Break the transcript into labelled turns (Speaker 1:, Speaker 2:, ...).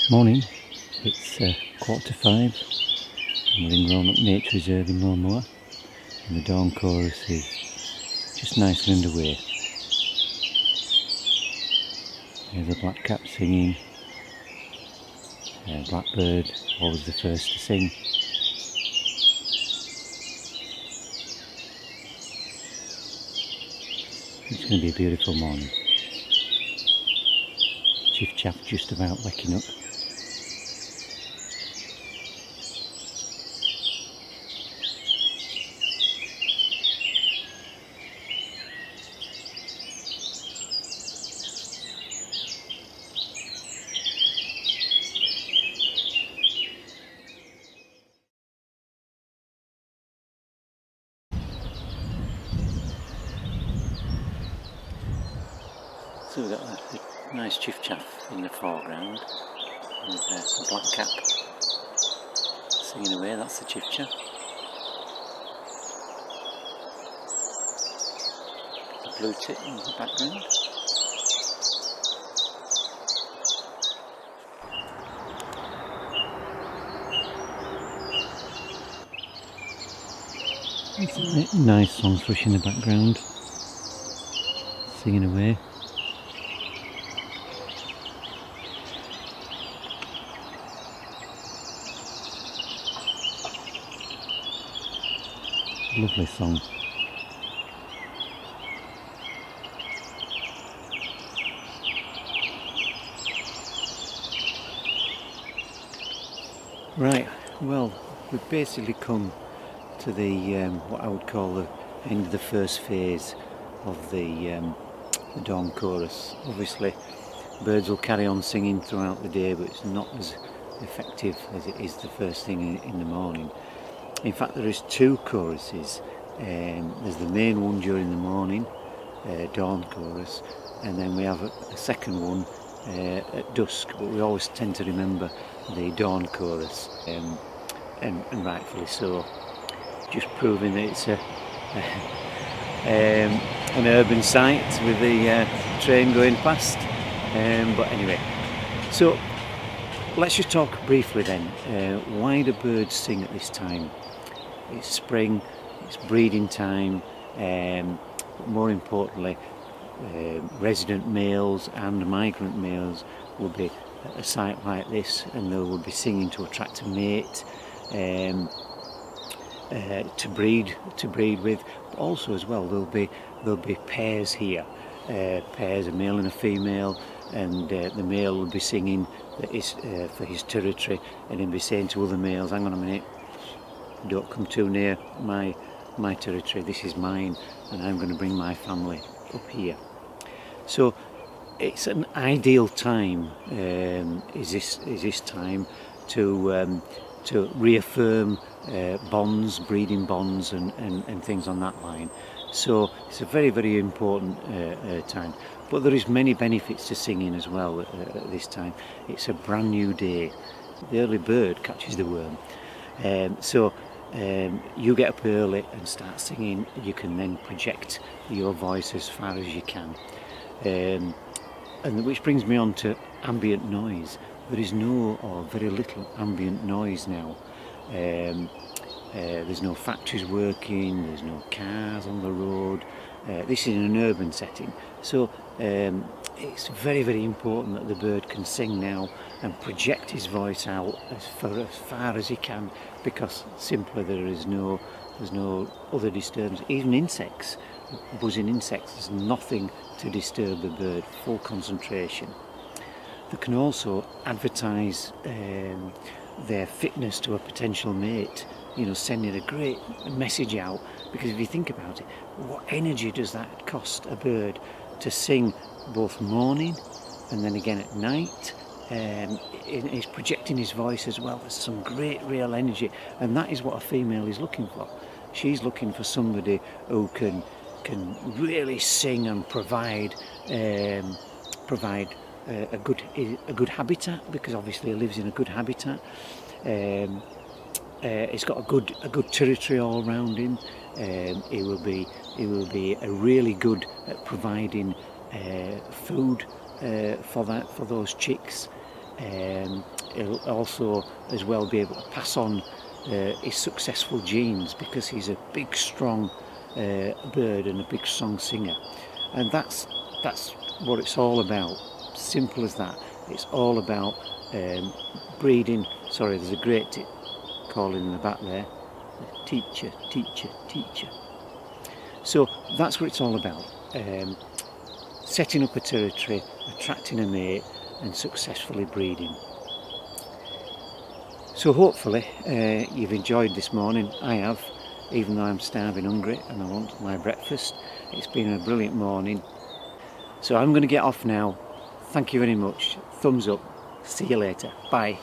Speaker 1: Morning, it's 4:45 and we're in Raw Nook Nature Reserve in Low Moor, and the dawn chorus is just nicely underway. There's a blackcap singing, blackbird, always the first to sing. It's going to be a beautiful morning. Chiff chaff just about waking up. So we've got a nice chiff chaff in the foreground with a blackcap singing away. That's the chiff chaff. A blue tit in the background. It's a nice song thrush in the background, singing away. Lovely song. Right, well, we've basically come to the what I would call the end of the first phase of the dawn chorus. Obviously, birds will carry on singing throughout the day, but it's not as effective as it is the first thing in the morning. In fact, there is two choruses. There's the main one during the morning, dawn chorus, and then we have a second one at dusk, but we always tend to remember the dawn chorus, and rightfully so, just proving that it's an urban site with the train going past. But anyway, so let's just talk briefly then. Why do birds sing at this time? It's spring, it's breeding time, but more importantly, resident males and migrant males will be at a site like this, and they will be singing to attract a mate, to breed with. But also as well, there'll be pairs here, pairs, a male and a female, and the male will be singing that is for his territory, and he'll be saying to other males, hang on a minute, don't come too near my territory, this is mine, and I'm going to bring my family up here. So it's an ideal time, is this time to reaffirm bonds, breeding bonds, and things on that line. So it's a very, very important time. But there is many benefits to singing as well at this time. It's a brand new day. The early bird catches the worm. You get up early and start singing. You can then project your voice as far as you can. And which brings me on to ambient noise. There is no or very little ambient noise now. There's no factories working, there's no cars on the road. This is in an urban setting, so it's very, very important that the bird can sing now and project his voice out as far as he can, because simply there's no other disturbance. Even insects, buzzing insects, there's nothing to disturb the bird, full concentration. They can also advertise their fitness to a potential mate, sending a great message out, because if you think about it, what energy does that cost a bird to sing both morning and then again at night? He's projecting his voice as well. There's some great real energy, and that is what a female is looking for. She's looking for somebody who can really sing and provide a good habitat, because obviously he lives in a good habitat. He's got a good territory all around him. He will be a really good at providing food for those chicks. He'll also as well be able to pass on his successful genes, because he's a big strong bird and a big strong singer, and that's what it's all about. Simple as that. It's all about breeding. Sorry, there's a great tit calling in the back there. Teacher, teacher, teacher. So that's what it's all about. Setting up a territory, attracting a mate, and successfully breeding. So hopefully you've enjoyed this morning. I have, even though I'm starving hungry and I want my breakfast. It's been a brilliant morning. So I'm going to get off now. Thank you very much. Thumbs up. See you later. Bye.